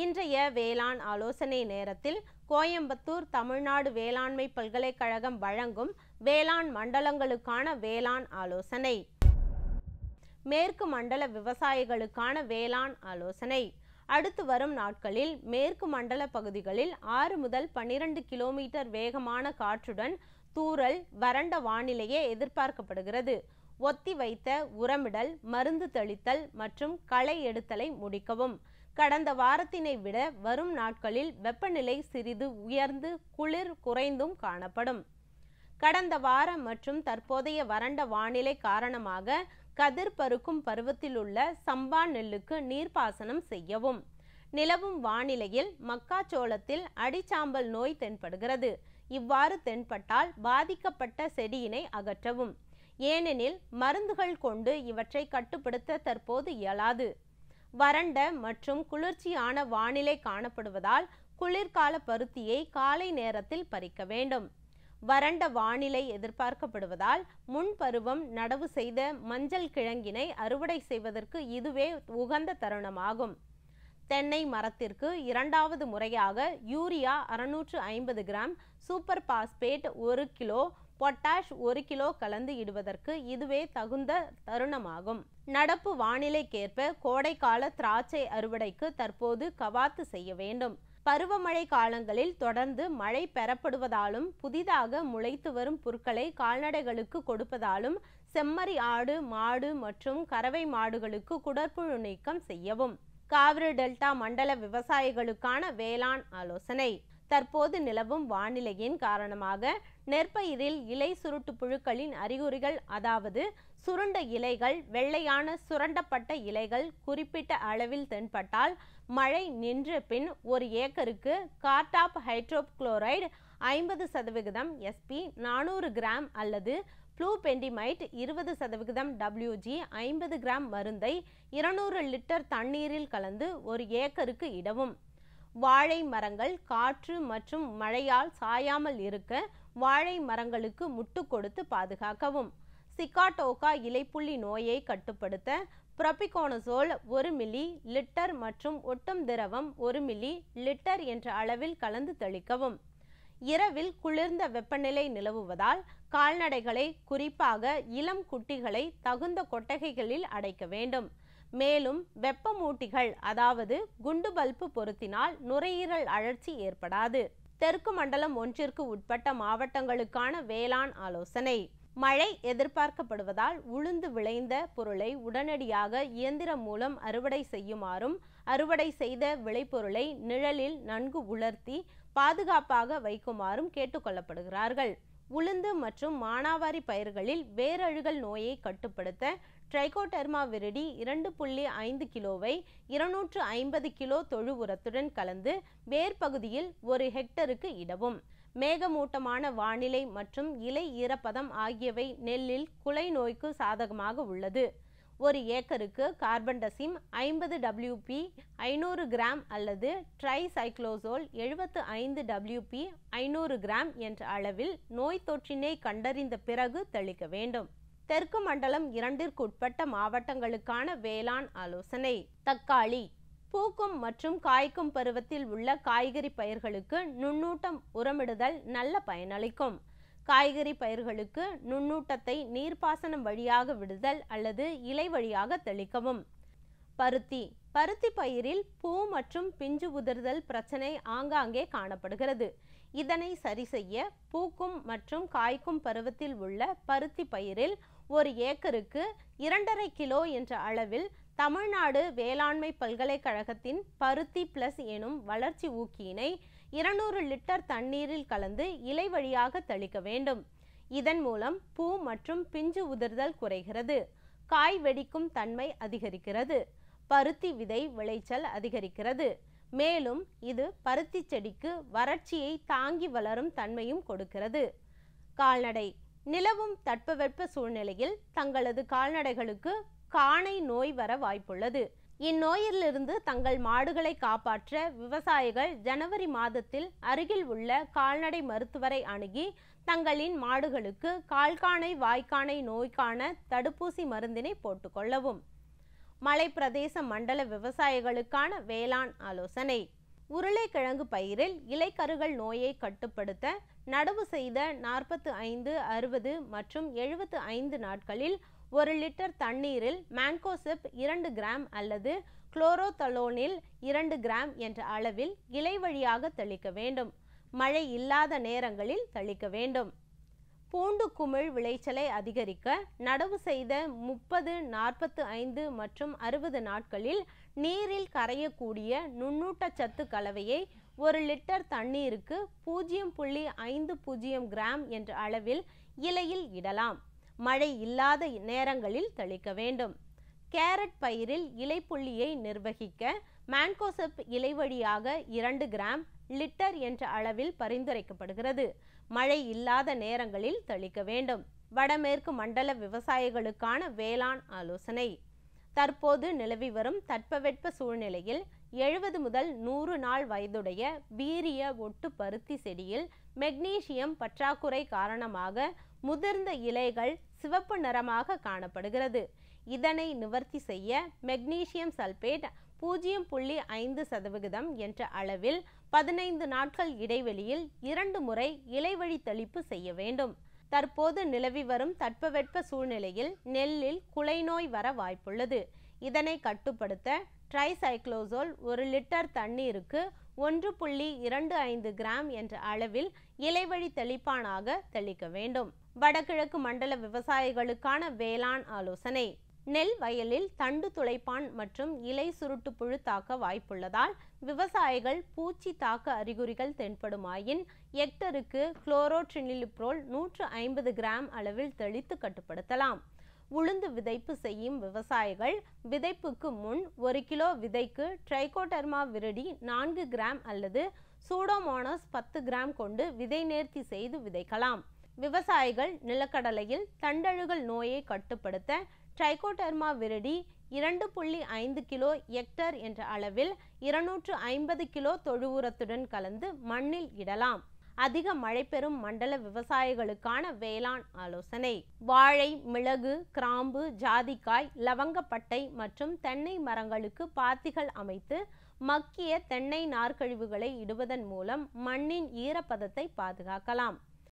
இன்றைய வேளாண் ஆலோசனை நேரத்தில் கோயம்புத்தூர் தமிழ்நாடு வேளாண்மை பல்கலைக்கழகம் வழங்கும் வேளாண் மண்டலங்களுக்கான வேளாண் ஆலோசனை. மேற்கு மண்டல விவசாயிகளுக்கான வேளாண் ஆலோசனை. அடுத்து வரும் நாட்களில் மேற்கு மண்டல பகுதிகளில் 6 முதல் 12 கிலோமீட்டர் வேகமான காற்றுடன் தூறல், வறண்ட வானிலையே எதிர்பார்க்கப்படுகிறது. ஒத்தி வைத்த உரமிடல், மருந்து தெளித்தல் மற்றும் களை எடுத்தலை முடிக்கவும். கடந்த வாரத்தினை விட வரும் நாட்களில் வெப்பநிலை சிறிது உயர்ந்து குளிர் குறைந்தும் காணப்படும். கடந்த வார மற்றும் தற்போதைய வறண்ட வானிலை காரணமாக கதிர் பருக்கும் பருவத்தில் உள்ள சம்பா நெல்லுக்கு நீர்ப்பாசனம் செய்யவும். நிலவும் வானிலையில் மக்காச்சோளத்தில் அடிச்சாம்பல் நோய் தென்படுகிறது. இவ்வாறு தென்பட்டால் பாதிக்கப்பட்ட செடியினை அகற்றவும். ஏனெனில் மருந்துகள் கொண்டு இவற்றை கட்டுப்படுத்த தற்போது இயலாது. வறண்ட மற்றும் குளிர்ச்சியான வானிலை காணப்படுவதால் குளிர்கால பருத்தியை காலை நேரத்தில் பறிக்க வேண்டும். வறண்ட வானிலை எதிர்பார்க்கப்படுவதால் முன்பருவம் நடவு செய்த மஞ்சள் கிழங்கினை அறுவடை செய்வதற்கு இதுவே உகந்த தருணமாகும். தென்னை மரத்திற்கு இரண்டாவது முறையாக urea 650 gram, super phosphate 1 kilo, potash 1 kilo கலந்து இடுவதற்கு இதுவே தகுந்த தருணமாகும். நடப்பு வானிலைக்கேற்ப கோடைக்கால திராட்சை அறுவடைக்கு தற்போது கவாத்து செய்ய வேண்டும். பருவமழை காலங்களில் தொடர்ந்து மழை பெறப்படுவதாலும் புதிதாக முளைத்து வரும் புற்களை கால்நடைகளுக்கு கொடுப்பதாலும் செம்மறி ஆடு, மாடு மற்றும் கறவை மாடுகளுக்கு குடற்புழு நீக்கம் செய்யவும். காவிரி டெல்டா மண்டல விவசாயிகளுக்கான வேளாண் ஆலோசனை. தற்போது நிலவும் வானிலையின் காரணமாக நெற்பயிரில் இலை சுருட்டு புழுக்களின் அறிகுறிகள், அதாவது சுருண்ட இலைகள், வெள்ளையான சுரண்டப்பட்ட இலைகள் குறிப்பிட்ட அளவில் தென்பட்டால் மழை நின்ற பின் 1 ஏக்கருக்கு கார்டாப் ஹைட்ரோகுளோரைடு 50% SP 400 கிராம் அல்லது ப்ளூபெண்டிமைட் 20% WG 50 கிராம் மருந்தை 200 லிட்டர் தண்ணீரில் கலந்து 1 ஏக்கருக்கு இடவும். வாழை மரங்கள் காற்று மற்றும் மழையால் சாயாமல் இருக்க வாழை மரங்களுக்கு முட்டு கொடுத்து பாதுகாக்கவும். சிகாட்டோகா இலைப்புள்ளி நோயை கட்டுப்படுத்த புரோபிகோனசோல் 1 மில்லி லிட்டர் மற்றும் ஒட்டும் திரவம் 1 மில்லி லிட்டர் என்ற அளவில் கலந்து தெளிக்கவும். இரவில் குளிர்ந்த வெப்பநிலை நிலவுவதால் கால்நடைகளை, குறிப்பாக இளம் குட்டிகளை தகுந்த கொட்டகைகளில் அடைக்க வேண்டும். மேலும் வெப்பமூட்டிகள், அதாவது குண்டு பல்பு பொருத்தினால் நுரையீரல் அழற்சி ஏற்படாது. தெற்கு மண்டலம் 1ற்கு உட்பட்ட மாவட்டங்களுக்கான வேளாண் ஆலோசனை. மழை எதிர்பார்க்கப்படுவதால் உளுந்து விளைந்த பொருளை உடனடியாக இயந்திரம் மூலம் அறுவடை செய்யுமாறும், அறுவடை செய்த விளைபொருளை நிழலில் நன்கு உலர்த்தி பாதுகாப்பாக வைக்குமாறும் கேட்டுக்கொள்ளப்படுகிறார்கள். உளுந்து மற்றும் மானாவாரி பயிர்களில் வேரழுகல் நோயை கட்டுப்படுத்த ட்ரைகோடெர்மா விரிடி 2.5 கிலோவை 250 கிலோ தொழு உரத்துடன் கலந்து வேர் பகுதியில் 1 ஹெக்டருக்கு இடவும். மேகமூட்டமான வானிலை மற்றும் இலை ஈரப்பதம் ஆகியவை நெல்லில் குலை நோய்க்கு சாதகமாக உள்ளது. 1 ஏக்கருக்கு கார்பன்டசிம் 50 WP 500 கிராம் அல்லது ட்ரைசைக்ளோசோல் 75 WP 500 கிராம் என்ற அளவில் நோய் தொற்றினை கண்டறிந்த பிறகு தெளிக்க வேண்டும். தெற்கு மண்டலம் 2ற்கு உட்பட்ட மாவட்டங்களுக்கான வேளாண் ஆலோசனை. தக்காளி. பூக்கும் மற்றும் காய்க்கும் பருவத்தில் உள்ள காய்கறி பயிர்களுக்கு நுண்ணூட்டம் உரமிடுதல் நல்ல பயனளிக்கும். காய்கறி பயிர்களுக்கு நுண்ணூட்டத்தை நீர்ப்பாசனம் வழியாக விடுதல் அல்லது இலை வழியாக தெளிக்கவும். பருத்தி. பருத்தி பயிரில் பூ மற்றும் பிஞ்சு உதிர்தல் பிரச்சனை ஆங்காங்கே காணப்படுகிறது. இதனை சரி செய்ய பூக்கும் மற்றும் காய்க்கும் பருவத்தில் உள்ள பருத்தி பயிரில் 1 ஏக்கருக்கு 2.5 கிலோ என்ற அளவில் தமிழ்நாடு வேளாண்மை பல்கலைக்கழகத்தின் பருத்தி பிளஸ் எனும் வளர்ச்சி ஊக்கியினை 200 லிட்டர் தண்ணீரில் கலந்து இலை வழியாக தெளிக்க வேண்டும். இதன் மூலம் பூ மற்றும் பிஞ்சு உதிர்தல் குறைகிறது. காய் வெடிக்கும் தன்மை அதிகரிக்கிறது. பருத்தி விதை விளைச்சல் அதிகரிக்கிறது. மேலும் இது பருத்தி செடிக்கு வறட்சியை தாங்கி வளரும் தன்மையும் கொடுக்கிறது. கால்நடை. நிலவும் தட்பவெப்ப சூழ்நிலையில் தங்களது கால்நடைகளுக்கு காணை நோய் வர வாய்ப்புள்ளது. இந்நோயிலிருந்து தங்கள் மாடுகளை காப்பாற்ற விவசாயிகள் ஜனவரி மாதத்தில் அருகில் உள்ள கால்நடை மருத்துவரை அணுகி தங்களின் மாடுகளுக்கு கால்காணை வாய்க்காணை நோய்க்கான தடுப்பூசி மருந்தினை போட்டுக்கொள்ளவும். மலை பிரதேச மண்டல விவசாயிகளுக்கான வேளாண் ஆலோசனை. உருளைக்கிழங்கு பயிரில் இலைக்கருகள் நோயை கட்டுப்படுத்த நடவு செய்த 45, 60 மற்றும் 75 நாட்களில் 1 லிட்டர் தண்ணீரில் மேங்கோசெப் 2 கிராம் அல்லது குளோரோதலோனில் 2 கிராம் என்ற அளவில் இலை வழியாக தெளிக்க வேண்டும். மழை இல்லாத நேரங்களில் தெளிக்க வேண்டும். பூண்டு குமிழ் விளைச்சலை அதிகரிக்க நடவு செய்த 30, 45 மற்றும் 60 நாட்களில் நீரில் கரையக்கூடிய நுண்ணூட்டச்சத்து கலவையை 1 லிட்டர் தண்ணீருக்கு 0.50 கிராம் என்ற அளவில் இலையில் இடலாம். மழை இல்லாத நேரங்களில் தெளிக்க வேண்டும். கேரட் பயிரில் இலைப்புள்ளியை நிர்வகிக்க மேங்கோசெப் இலை வழியாக 2 கிராம் லிட்டர் என்ற அளவில் பரிந்துரைக்கப்படுகிறது. மழை இல்லாத நேரங்களில் தெளிக்க வேண்டும். வடமேற்கு மண்டல விவசாயிகளுக்கான வேளாண் ஆலோசனை. தற்போது நிலவி வரும் தட்பவெட்ப சூழ்நிலையில் 70 முதல் 100 நாள் வயதுடைய வீரிய ஒட்டு பருத்தி செடியில் மெக்னீசியம் பற்றாக்குறை காரணமாக முதிர்ந்த இலைகள் சிவப்பு நிறமாக காணப்படுகிறது. இதனை நிவர்த்தி செய்ய மெக்னீசியம் சல்பேட் 0.5% என்ற அளவில் 15 நாட்கள் இடைவெளியில் 2 முறை இலைவழி தெளிப்பு செய்ய வேண்டும். தற்போது நிலவி வரும் தட்பவெட்ப சூழ்நிலையில் நெல்லில் குலைநோய் வர வாய்ப்புள்ளது. இதனை கட்டுப்படுத்த ட்ரைசைக்ளோசோல் 1 லிட்டர் தண்ணீருக்கு 1.25 கிராம் என்ற அளவில் இலைவழி தெளிப்பானாக தெளிக்க வேண்டும். வடகிழக்கு மண்டல விவசாயிகளுக்கான வேளாண் ஆலோசனை. நெல் வயலில் தண்டு துளைப்பான் மற்றும் இலை சுருட்டு புழு தாக்க வாய்ப்புள்ளதால் விவசாயிகள் பூச்சி தாக்க அறிகுறிகள் தென்படுமாயின் ஹெக்டருக்கு குளோரோட்ரினிலிப்ரோல் 150 கிராம் அளவில் தெளித்து கட்டுப்படுத்தலாம். உளுந்து விதைப்பு செய்யும் விவசாயிகள் விதைப்புக்கு முன் 1 கிலோ விதைக்கு ட்ரைகோடர்மா விரிடி 4 கிராம் அல்லது சூடோமோனாஸ் 10 கிராம் கொண்டு விதை நேர்த்தி செய்து விதைக்கலாம். விவசாயிகள் நிலக்கடலையில் தண்டழுகல் நோயை கட்டுப்படுத்த ட்ரைகோடர்மா விரிடி 2.5 கிலோ ஹெக்டர் என்ற அளவில் 250 கிலோ தொழு உரத்துடன் கலந்து மண்ணில் இடலாம். அதிக மழை பெறும் மண்டல விவசாயிகளுக்கான வேளாண் ஆலோசனை. வாழை, மிளகு, கிராம்பு, ஜாதிக்காய், லவங்கப்பட்டை மற்றும் தென்னை மரங்களுக்கு பாத்திகள் அமைத்து மக்கிய தென்னை நார்க்கழிவுகளை இடுவதன் மூலம் மண்ணின் ஈரப்பதத்தை பாதுகாக்கலாம்.